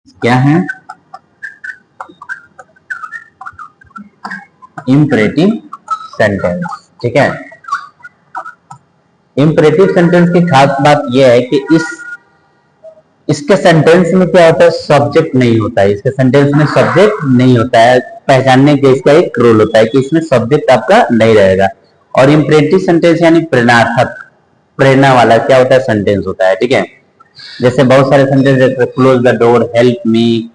क्या है? Imperative sentence. ठीक है, इंपरेटिव सेंटेंस की खास बात यह है कि इसके सेंटेंस में क्या होता है, सब्जेक्ट नहीं होता है। इसके सेंटेंस में सब्जेक्ट नहीं होता है। पहचानने के इसका एक रूल होता है कि इसमें सब्जेक्ट आपका नहीं रहेगा। और इंपरेटिव सेंटेंस यानी प्रेरणार्थक, प्रेरणा वाला क्या होता है, सेंटेंस होता है। ठीक है, जैसे बहुत सारे सेंटेंस जैसे close the door, help me,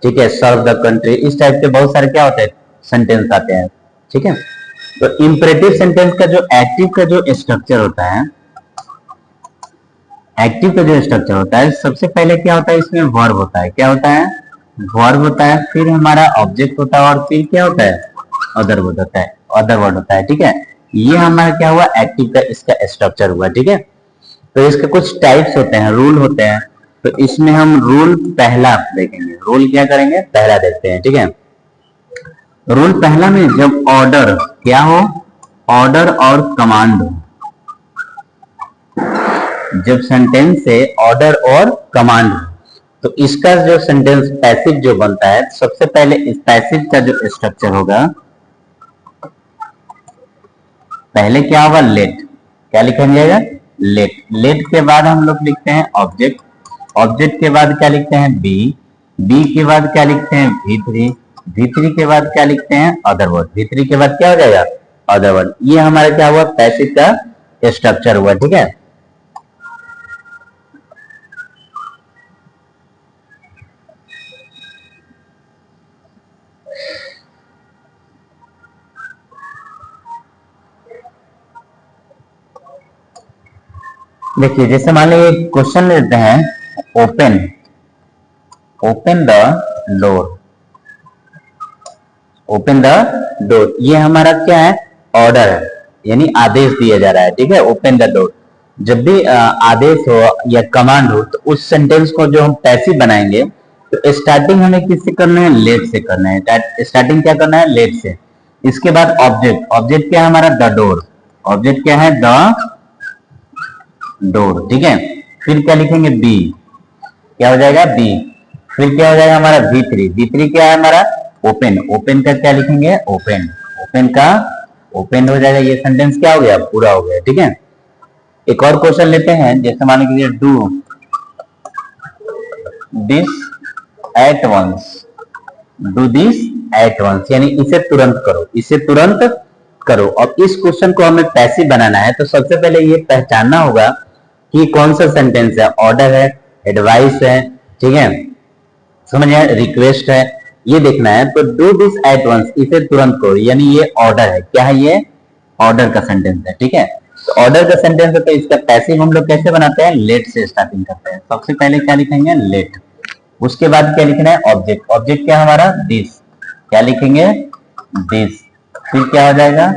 ठीक है, सर्व द कंट्री, इस टाइप के बहुत सारे क्या होते हैं, सेंटेंस आते हैं। ठीक है, तो इंपरेटिव सेंटेंस का जो एक्टिव का जो स्ट्रक्चर होता है, एक्टिव का जो स्ट्रक्चर होता है, सबसे पहले क्या होता है, इसमें वर्ब होता है। क्या होता है? वर्ब होता है, फिर हमारा ऑब्जेक्ट होता है, और फिर क्या होता है, अदर वर्ड होता है, अदर वर्ड होता है। ठीक है, ये हमारा क्या हुआ, एक्टिव का इसका स्ट्रक्चर हुआ। ठीक है, तो इसके कुछ टाइप्स होते हैं, रूल होते हैं। तो इसमें हम रूल पहला देखेंगे। रूल क्या करेंगे, पहला देखते हैं। ठीक है, रूल पहला में जब ऑर्डर क्या हो, ऑर्डर और कमांड हो, जब सेंटेंस से ऑर्डर और कमांड हो, तो इसका जो सेंटेंस पैसिव जो बनता है, सबसे पहले इस पैसिव का जो स्ट्रक्चर होगा, पहले क्या होगा, लेट। क्या लिखा जाएगा, लेट। लेट के बाद हम लोग लिखते हैं ऑब्जेक्ट, ऑब्जेक्ट के बाद क्या लिखते हैं, बी, बी के बाद क्या लिखते हैं, V3, V3 के बाद क्या लिखते हैं, अदर वर्ड, V3 के बाद क्या हो जाएगा, अदर वर्ड। ये हमारा क्या हुआ, पैसिव का स्ट्रक्चर हुआ। ठीक है, देखिए जैसे मान लीजिए क्वेश्चन लेते हैं, open, open the door, open the door, ये हमारा क्या है, ऑर्डर है, यानी आदेश दिया जा रहा है। ठीक है, ओपन द डोर। जब भी आदेश हो या कमांड हो, तो उस सेंटेंस को जो हम पैसिव बनाएंगे, तो स्टार्टिंग हमें किससे करना है, लेट से करना है। स्टार्टिंग क्या करना है, लेट से। इसके बाद ऑब्जेक्ट, ऑब्जेक्ट क्या है हमारा, द डोर, ऑब्जेक्ट क्या है, द डोर। ठीक है, फिर क्या लिखेंगे, बी, क्या हो जाएगा, बी। फिर क्या हो जाएगा हमारा, V3, V3 क्या है हमारा, ओपन, ओपन का क्या लिखेंगे, ओपन, ओपन का ओपन हो जाएगा। ये सेंटेंस क्या हो गया, पूरा हो गया। ठीक है, एक और क्वेश्चन लेते हैं, जैसे मान लीजिए do this at once, do this at once, यानी इसे तुरंत करो, इसे तुरंत करो। और इस क्वेश्चन को हमें पैसिव बनाना है, तो सबसे पहले ये पहचानना होगा कि कौन सा सेंटेंस है, ऑर्डर है, एडवाइस है, ठीक है, समझ आया, रिक्वेस्ट है, ये देखना है। तो डू दिस एट वंस, इसे तुरंत करो, यानी ये ऑर्डर है। क्या है, ये ऑर्डर का सेंटेंस है। ठीक है, तो ऑर्डर का सेंटेंस है, तो इसका पैसिव हम लोग कैसे बनाते हैं, लेट से स्टार्टिंग करते हैं। सबसे पहले क्या लिखेंगे, लेट। उसके बाद क्या लिखना है, ऑब्जेक्ट, ऑब्जेक्ट क्या हमारा, दिस, क्या लिखेंगे, दिस। फिर क्या हो जाएगा,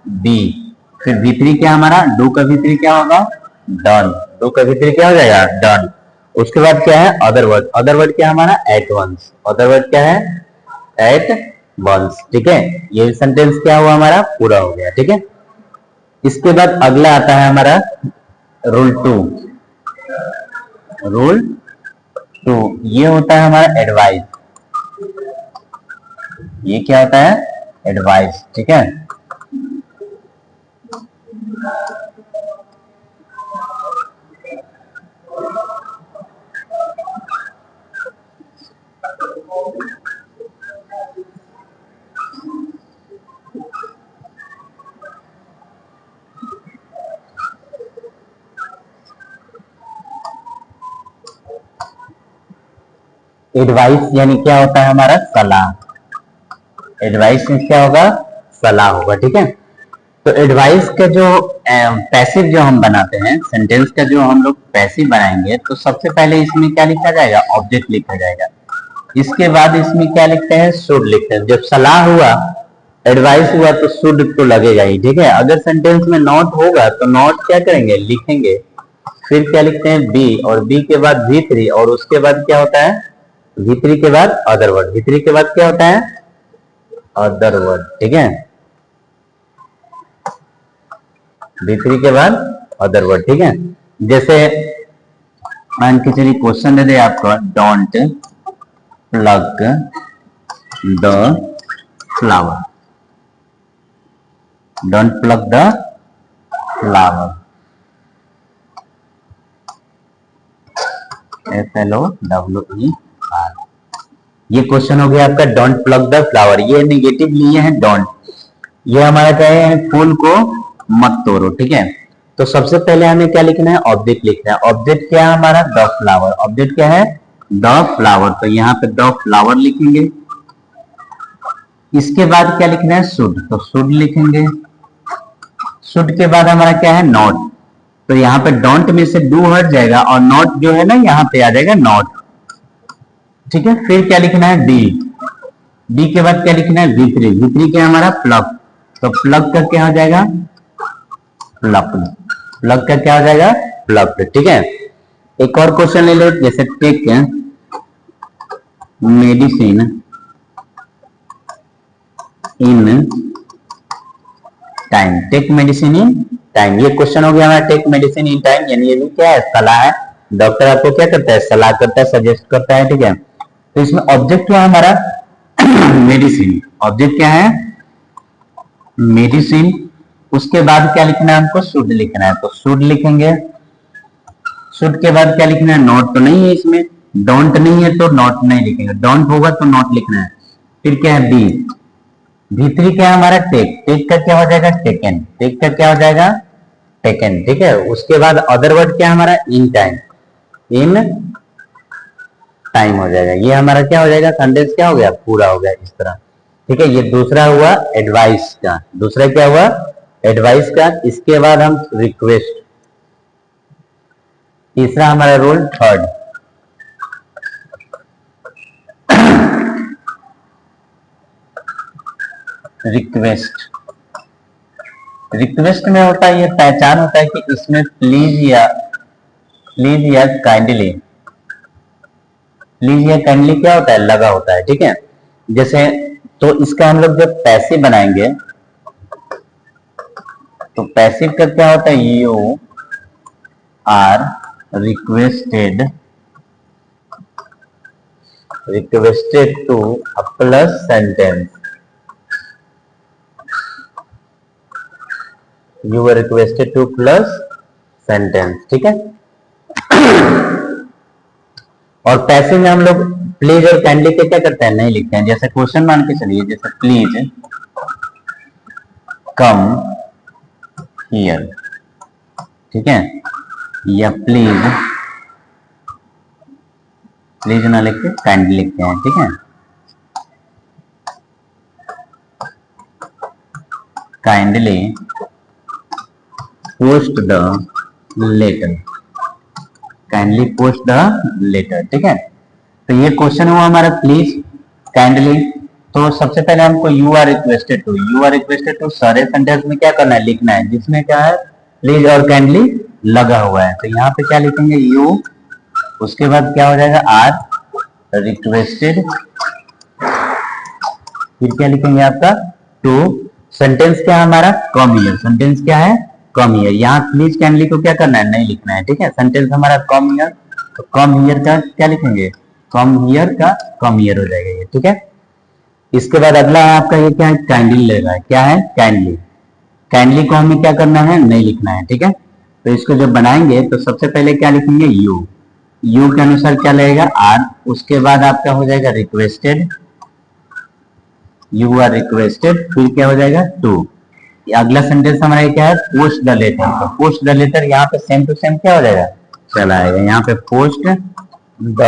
बी। फिर V3 क्या हमारा, डू का V3 क्या होगा, डन, डू का V3 क्या हो जाएगा, डन। उसके बाद क्या है, अदर वर्ड, अदर वर्ड क्या हमारा, एट वंस, अदर वर्ड क्या है, एट वंस। ठीक है, ये सेंटेंस क्या हुआ हमारा, पूरा हो गया। ठीक है, इसके बाद अगला आता है हमारा रूल 2, रूल 2, ये होता है हमारा एडवाइस, ये क्या होता है, एडवाइस। ठीक है, एडवाइस यानी क्या होता है हमारा, सलाह। एडवाइस में क्या होगा, सलाह होगा। ठीक है, तो एडवाइस का जो पैसिव जो हम बनाते हैं, सेंटेंस का जो हम लोग पैसिव बनाएंगे, तो सबसे पहले इसमें क्या लिखा जाएगा, ऑब्जेक्ट लिखा जाएगा। इसके बाद इसमें क्या लिखते हैं, शुड लिखते हैं। जब सलाह हुआ, एडवाइस हुआ, तो शुड तो लगेगा ही। ठीक है, अगर सेंटेंस में नॉट होगा, तो नॉट क्या करेंगे, लिखेंगे। फिर क्या लिखते हैं, बी, और बी के बाद V3, और उसके बाद क्या होता है, V3 के बाद अदर वर्ड, V3 के बाद क्या होता है, अदर वर्ड। ठीक है, V3 के बाद अदर वर्ड। ठीक है, जैसे मान के चलिए क्वेश्चन दे दे आपको, don't plug the flower, don't plug the flower, FLOWER। ये क्वेश्चन हो गया आपका डोंट प्लग द फ्लावर। ये निगेटिव लिए है डोंट, ये हमारा क्या है, फूल को मत तोड़ो, ठीक है। तो सबसे पहले हमें क्या लिखना है, ऑब्जेक्ट लिखना है। ऑब्जेक्ट क्या है हमारा, द फ्लावर। ऑब्जेक्ट क्या है, द फ्लावर। तो यहाँ पे द फ्लावर लिखेंगे। इसके बाद क्या लिखना है, शुड, तो शुड लिखेंगे। शुड के बाद हमारा क्या है, नॉट। तो यहाँ पे डोंट में से डू हट जाएगा और नॉट जो है ना यहाँ पे आ जाएगा नॉट, ठीक है। फिर क्या लिखना है, डी। डी के बाद क्या लिखना है, V3। V3 क्या है हमारा, प्लग। तो प्लग का क्या हो जाएगा, प्लग। प्लग का क्या हो जाएगा, प्लग, ठीक है। एक और क्वेश्चन ले लो, जैसे take medicine in time, take medicine in time. ये क्वेश्चन हो गया हमारा टेक मेडिसिन इन टाइम, यानी ये भी क्या है, सलाह है। डॉक्टर आपको क्या करता है, सलाह करता है, सजेस्ट करता है, ठीक है। तो इसमें ऑब्जेक्ट क्या है हमारा, मेडिसिन। ऑब्जेक्ट क्या है, मेडिसिन। उसके बाद क्या लिखना है हमको, शुड लिखना है। तो शुड लिखेंगे। शुड के बाद क्या लिखना है, नॉट तो नहीं है इसमें, डोंट नहीं है तो नॉट नहीं लिखेंगे, डोंट होगा तो नॉट लिखना है। फिर क्या है, बी। V3 क्या है हमारा, टेक। टेक का क्या हो जाएगा, टेकन। टेक का क्या हो जाएगा, टेकन, ठीक है। उसके बाद अदर वर्ड क्या है हमारा, इन टाइम। इन टाइम हो जाएगा। ये हमारा क्या हो जाएगा, सेंटेंस क्या हो गया, पूरा हो गया इस तरह, ठीक है। ये दूसरा हुआ एडवाइस का। दूसरा क्या हुआ, एडवाइस का। इसके बाद हम रिक्वेस्ट। तीसरा हमारा रूल, थर्ड रिक्वेस्ट। रिक्वेस्ट में होता है, ये पहचान होता है कि इसमें प्लीज या काइंडली। प्लीज या काइंडली क्या होता है, लगा होता है, ठीक है। जैसे तो इसका हम लोग जब पैसिव बनाएंगे तो पैसिव का क्या होता है, you are requested to a plus sentence, you are requested to plus sentence, ठीक है। और पैसिव में हम लोग प्लीज और काइंडली के क्या करते हैं, नहीं लिखते हैं। जैसे क्वेश्चन मान के चलिए, जैसे प्लीज कम हियर, ठीक है, या प्लीज ना लिख के काइंडली लिखते हैं, ठीक है। Kindly post the letter, kindly post the letter, ठीक है। तो ये क्वेश्चन हुआ हमारा प्लीज, काइंडली। तो सबसे पहले हमको यू आर रिक्वेस्टेड टू सारे सेंटेंस में क्या करना है, लिखना है, जिसमें क्या है, प्लीज और काइंडली लगा हुआ है। तो यहाँ पे क्या लिखेंगे, यू। उसके बाद क्या हो जाएगा, आर रिक्वेस्टेड। फिर क्या लिखेंगे आपका, टू। सेंटेंस क्या है हमारा, कम हियर। सेंटेंस क्या है, कम हियर। यहाँ प्लीज काइंडली को क्या करना है, नहीं लिखना है, ठीक है। सेंटेंस हमारा कम हियर, तो कम हियर का क्या लिखेंगे, कम हियर का कम हियर हो जाएगा ये, ठीक है। इसके बाद अगला है आपका, ये क्या है, काइंडली लेगा है। क्या है, काइंडली। काइंडली को हमें क्या करना है, नहीं लिखना है, ठीक है। तो इसको जब बनाएंगे तो सबसे पहले क्या लिखेंगे, यू। यू के अनुसार क्या लगेगा, आर। उसके बाद आपका हो जाएगा रिक्वेस्टेड, यू आर रिक्वेस्टेड। फिर क्या हो जाएगा, टू। अगला सेंटेंस हमारा क्या है, पोस्ट द लेटर। तो पोस्ट द लेटर यहाँ पे सेम टू सेम क्या हो जाएगा, चला आएगा। यहाँ पे post the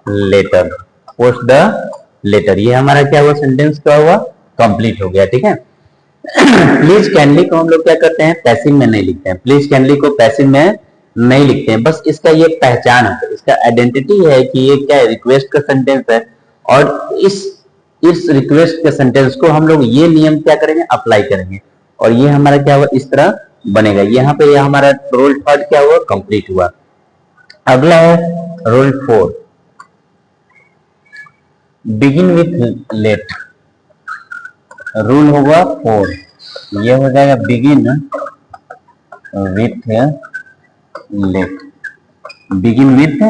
letter, post the letter. ये हमारा क्या हुआ, सेंटेंस क्या हुआ, कंप्लीट हो गया, ठीक है। प्लीज कैंडली को हम लोग क्या करते हैं, पैसिव में नहीं लिखते हैं। प्लीज कैंडली को पैसिव में नहीं लिखते हैं। बस इसका ये पहचान है, इसका आइडेंटिटी है कि ये क्या है, रिक्वेस्ट का सेंटेंस है। और इस रिक्वेस्ट के सेंटेंस को हम लोग ये नियम क्या करेंगे, अप्लाई करेंगे। और ये हमारा क्या हुआ, इस तरह बनेगा। यहाँ पे ये हमारा रोल थर्ड क्या हुआ, कंप्लीट हुआ। अगला है role 4, begin with let. Rule होगा 4, ये हो जाएगा begin with let, begin with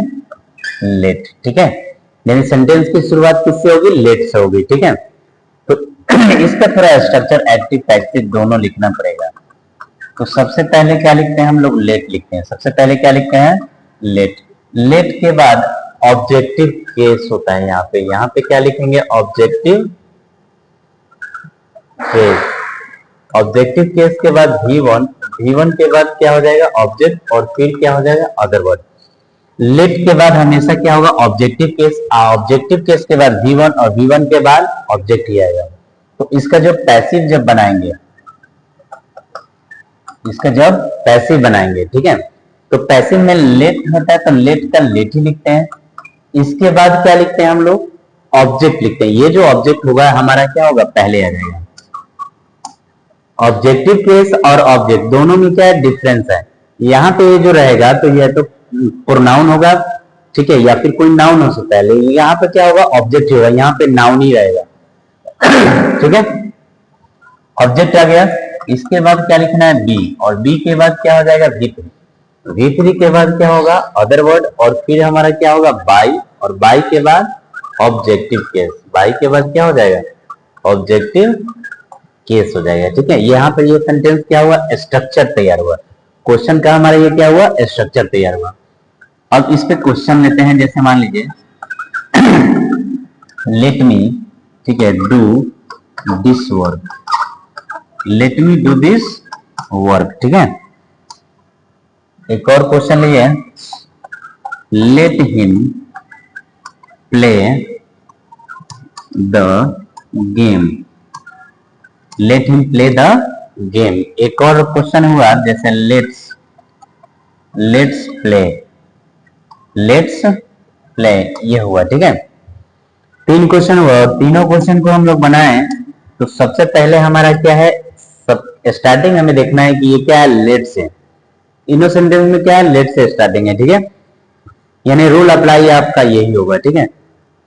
let, ठीक है। यानी सेंटेंस की शुरुआत किससे होगी, लेट से होगी, ठीक है। तो इसका थोड़ा स्ट्रक्चर एक्टिव पैसिव दोनों लिखना पड़ेगा। तो सबसे पहले क्या लिखते हैं हम लोग, लेट लिखते हैं। सबसे पहले क्या लिखते हैं, लेट। लेट के बाद ऑब्जेक्टिव केस होता है यहाँ पे क्या लिखेंगे, ऑब्जेक्टिव केस। ऑब्जेक्टिव केस के बाद V1, V1 के बाद क्या हो जाएगा, ऑब्जेक्ट, और फिर क्या हो जाएगा, अदर वर्ड। लेट के बाद हमेशा क्या होगा, ऑब्जेक्टिव केस। ऑब्जेक्टिव केस के बाद V1 और V1 के बाद ऑब्जेक्ट ही आएगा। तो इसका जो पैसिव जब बनाएंगे, इसका जब पैसिव बनाएंगे, ठीक है, तो पैसिव में लेट होता है तो लेट का लेट ही लिखते हैं। इसके बाद क्या लिखते हैं हम लोग, ऑब्जेक्ट लिखते हैं। ये जो ऑब्जेक्ट होगा हमारा क्या होगा, पहले आ जाएगा। ऑब्जेक्टिव केस और ऑब्जेक्ट दोनों में क्या है, डिफरेंस है। यहाँ पे ये जो रहेगा तो ये तो प्रोनाउन होगा, ठीक है, या फिर कोई नाउन हो सकता है, लेकिन यहाँ पे क्या होगा, ऑब्जेक्ट होगा, यहाँ पे नाउन ही रहेगा। ठीक है, ऑब्जेक्ट आ गया। इसके बाद क्या लिखना है, बी, और बी के बाद क्या हो जाएगा, V3। V3 के बाद क्या होगा, अदर वर्ड, और फिर हमारा क्या होगा, बाई, और बाई के बाद ऑब्जेक्टिव केस। बाई के बाद क्या हो जाएगा, ऑब्जेक्टिव केस हो जाएगा, ठीक है। यहाँ पर ये सेंटेंस क्या हुआ, स्ट्रक्चर तैयार हुआ। क्वेश्चन का हमारा ये क्या हुआ, स्ट्रक्चर तैयार हुआ। अब इस पे क्वेश्चन लेते हैं, जैसे मान लीजिए लेट मी, ठीक है, do this work, let me do this work, ठीक है। एक और क्वेश्चन लिए, let him play the game, let him play the game. एक और क्वेश्चन हुआ, जैसे लेट्स प्ले, लेट्स प्ले, ये हुआ, ठीक है। 3 क्वेश्चन हुआ, और तीनों क्वेश्चन को हम लोग बनाए। तो सबसे पहले हमारा क्या है, स्टार्टिंग हमें देखना है कि ये क्या है, लेट से। इनो सेंटेंस में क्या है, लेट से स्टार्टिंग है, ठीक है, यानी रूल अप्लाई आपका यही होगा, ठीक है।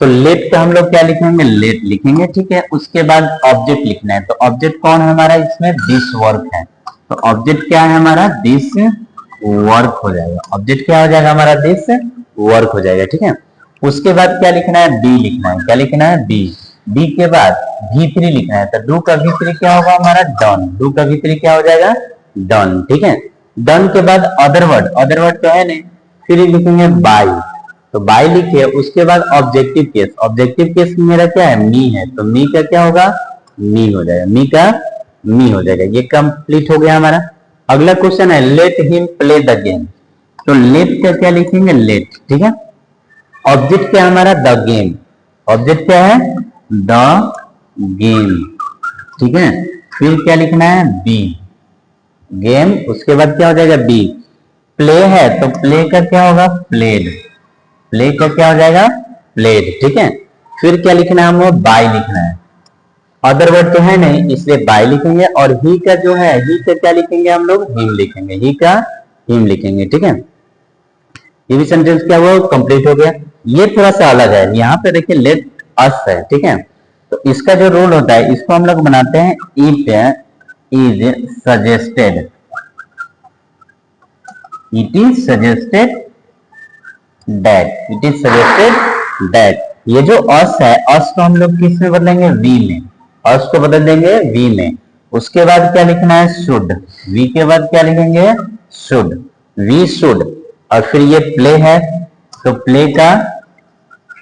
तो लेट का हम लोग क्या लिखेंगे, लेट लिखेंगे, ठीक है। उसके बाद ऑब्जेक्ट लिखना है। तो ऑब्जेक्ट कौन है हमारा, इसमें दिस वर्क है। तो ऑब्जेक्ट क्या है हमारा, दिस वर्क हो जाएगा। ऑब्जेक्ट क्या हो जाएगा हमारा, दिस वर्क हो जाएगा, ठीक है। उसके बाद क्या लिखना है, बी लिखना है। क्या लिखना है, बी। बी के बाद V3 लिखना है। तो डू का V3 क्या होगा हमारा, डन। डू का V3 क्या हो जाएगा, डन, ठीक है। डन के बाद अदर वर्ड, अदर वर्ड तो है नहीं, फिर लिखेंगे बाई। तो बाई लिखे, उसके बाद ऑब्जेक्टिव केस। ऑब्जेक्टिव केस मेरा क्या है, मी है, तो मी का क्या होगा, मी हो जाएगा, मी का मी हो जाएगा। ये कंप्लीट हो गया हमारा। अगला क्वेश्चन है, let him play the game. तो लेट का क्या लिखेंगे, लेट, ठीक है। ऑब्जेक्ट क्या है हमारा, द गेम। ऑब्जेक्ट क्या है, द गेम, ठीक है। फिर क्या लिखना है, बी, गेम। उसके बाद क्या हो जाएगा, बी। प्ले है तो प्ले का क्या होगा, प्लेड। प्ले का क्या हो जाएगा, प्लेड, ठीक है। फिर क्या लिखना है, हमको बाय लिखना है। अदर वर्ड तो है नहीं, इसलिए बाय लिखेंगे। और ही का जो है, ही का क्या लिखेंगे हम लोग, हिम लिखेंगे। ही का हिम लिखेंगे, ठीक है। ये भी सेंटेंस क्या हुआ, कंप्लीट हो गया। ये थोड़ा सा अलग है, यहाँ पे देखिए लेट अस है, ठीक है। तो इसका जो रूल होता है, इसको हम लोग बनाते हैं, it is suggested, it is suggested that, it is suggested that. ये जो अस है, अस को हम लोग किस में बदलेंगे, वी में। अस को बदल देंगे वी में। उसके बाद क्या लिखना है, शुड। वी के बाद क्या लिखेंगे, शुड, वी शुड। और फिर ये प्ले है, तो प्ले का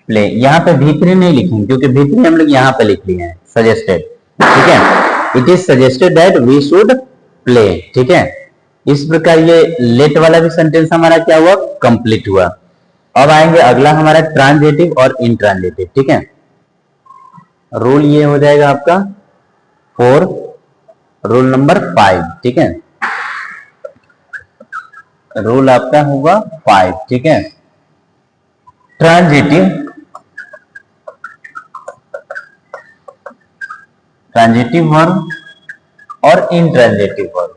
प्ले, यहाँ पे V3 नहीं लिखेंगे, क्योंकि V3 हम लोग यहाँ पे लिख लिए हैं, सजेस्टेड, ठीक है। It is suggested that we should play, ठीक है। इस प्रकार ये लेट वाला भी सेंटेंस हमारा क्या हुआ, कंप्लीट हुआ। अब आएंगे अगला हमारा ट्रांजिटिव और इंट्रांजिटिव, ठीक है। रूल ये हो जाएगा आपका 4, रूल नंबर 5, ठीक है। रूल आपका होगा 5, ठीक है। ट्रांजिटिव, ट्रांजिटिव वर्ब और इंट्रांजिटिव वर्ब।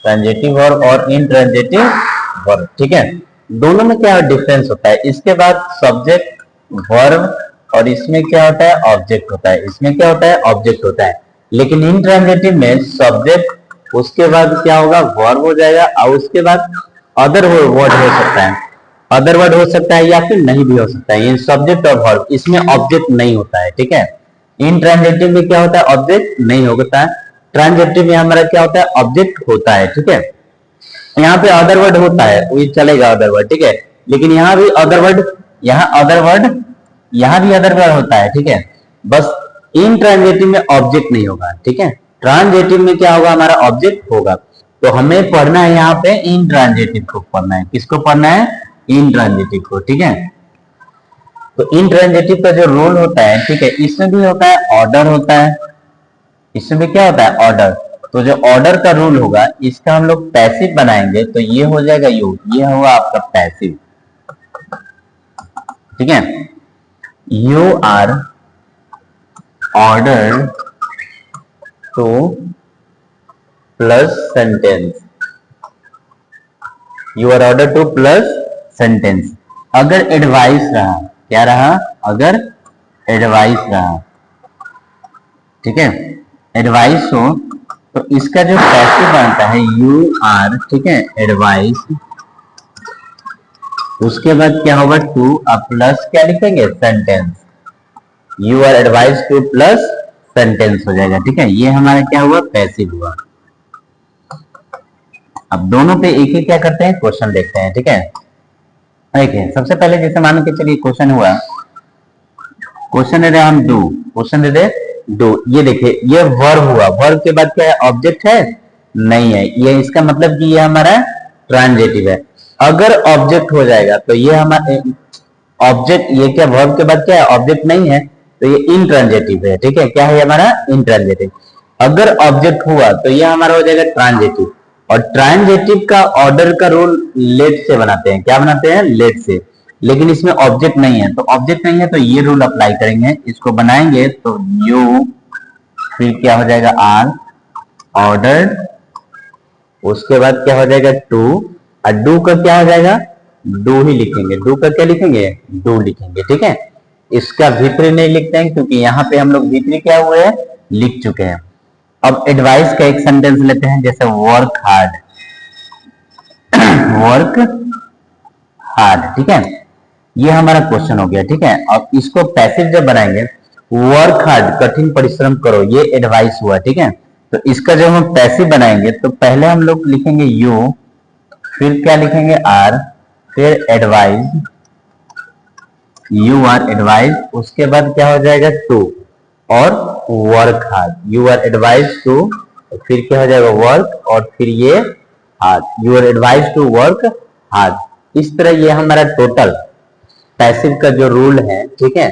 ट्रांजिटिव वर्ब और इंट्रांजिटिव वर्ब, ठीक है। दोनों में क्या डिफरेंस होता है, इसके बाद सब्जेक्ट वर्ब, और इसमें क्या होता है, ऑब्जेक्ट होता है। इसमें क्या होता है, ऑब्जेक्ट होता है। लेकिन इंट्रांजिटिव में सब्जेक्ट, उसके बाद क्या होगा, वर्ब हो जाएगा, और उसके बाद अदर वर्ड हो सकता है, अदर वर्ड हो सकता है या फिर नहीं भी हो सकता है। ये सब्जेक्ट और वर्ब, इसमें ऑब्जेक्ट नहीं होता है, ठीक है। इंट्रांजिटिव में क्या होता है, ऑब्जेक्ट नहीं होता है। ट्रांजिटिव में हमारा क्या होता है, ऑब्जेक्ट होता है, ठीक है। यहाँ पे अदर वर्ड होता है, वो चलेगा अदर वर्ड, ठीक है। लेकिन यहाँ भी अदर वर्ड, यहाँ अदर वर्ड, यहाँ भी अदर वर्ड होता है, ठीक है। बस इंट्रांजिटिव में ऑब्जेक्ट नहीं होगा, ठीक है। ट्रांजिटिव में क्या होगा, हमारा ऑब्जेक्ट होगा। तो हमें पढ़ना है यहाँ पे इंट्रांजिटिव को पढ़ना है। किसको पढ़ना है, इंट्रांजिटिव को, ठीक है। तो इंट्रांजिटिव का जो रूल होता है, ठीक है, इसमें भी होता है ऑर्डर होता है, इसमें भी क्या होता है, ऑर्डर। तो जो ऑर्डर का रूल होगा, इसका हम लोग पैसिव बनाएंगे, तो ये हो जाएगा यू, ये होगा आपका पैसिव, ठीक है। You are order to plus sentence, you are order to plus sentence. अगर एडवाइस रहा, क्या रहा, अगर एडवाइस रहा, ठीक है, एडवाइस हो, तो इसका जो पैसिव बनता है यू आर, ठीक है, एडवाइस, उसके बाद क्या होगा, टू, अब प्लस क्या लिखेंगे, sentence, you are advice to plus sentence हो जाएगा, ठीक है। ये हमारा क्या हुआ, पैसिव हुआ। अब दोनों पे एक ही क्या करते हैं, क्वेश्चन देखते हैं, ठीक है। देखिए सबसे पहले जैसे मान के चलिए क्वेश्चन हुआ, क्वेश्चन दे रहे हम do, question they they do, ये देखिए ये वर्ब हुआ, वर्ब के बाद क्या है, ऑब्जेक्ट है, नहीं है, ये इसका मतलब कि ये हमारा ट्रांजिटिव है। अगर ऑब्जेक्ट हो जाएगा तो ये हमारे ऑब्जेक्ट, ये क्या वर्ब के बाद क्या है, ऑब्जेक्ट नहीं है, तो ये इंट्रांजिटिव है, ठीक है। क्या है हमारा, इंट्रांजिटिव। अगर ऑब्जेक्ट हुआ तो ये हमारा हो जाएगा ट्रांजिटिव। और ट्रांजिटिव का ऑर्डर का रूल लेट से बनाते हैं, क्या बनाते हैं, लेट से। लेकिन इसमें ऑब्जेक्ट नहीं है, तो ऑब्जेक्ट नहीं है तो ये रूल अप्लाई करेंगे, इसको बनाएंगे तो यू, फिर क्या हो जाएगा, आर ऑर्डर, उसके बाद क्या हो जाएगा, टू, और डू का क्या हो जाएगा, डू ही लिखेंगे, डू का क्या लिखेंगे, डू लिखेंगे, ठीक है। इसका भीतरी नहीं लिखते हैं क्योंकि यहाँ पे हम लोग भीतरी क्या हुए हैं, लिख चुके हैं। अब एडवाइस का एक सेंटेंस लेते हैं, जैसे वर्क हार्ड, वर्क हार्ड, ठीक है। ये हमारा क्वेश्चन हो गया, ठीक है। अब इसको पैसिव जब बनाएंगे, वर्क हार्ड, कठिन परिश्रम करो, ये एडवाइस हुआ, ठीक है। तो इसका जब हम पैसिव बनाएंगे तो पहले हम लोग लिखेंगे यू, फिर क्या लिखेंगे, आर, फिर एडवाइस, यू आर एडवाइस, उसके बाद क्या हो जाएगा, टू, और work hard, you are advice to, फिर क्या हो जाएगा, वर्क, और फिर ये hard, you are advice to work hard. इस तरह ये हमारा टोटल पैसिव का जो रूल है, ठीक है।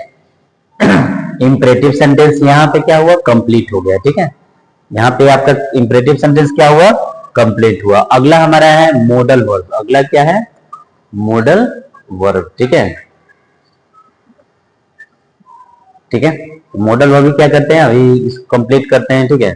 इंपरेटिव सेंटेंस यहाँ पे क्या हुआ, कंप्लीट हो गया, ठीक है। यहाँ पे आपका इंपरेटिव सेंटेंस क्या हुआ, कंप्लीट हुआ। अगला हमारा है मॉडल वर्ब, अगला क्या है, मॉडल वर्ब, ठीक है, ठीक है। मॉडल वर्ब क्या करते हैं, अभी इसको कंप्लीट करते हैं, ठीक है।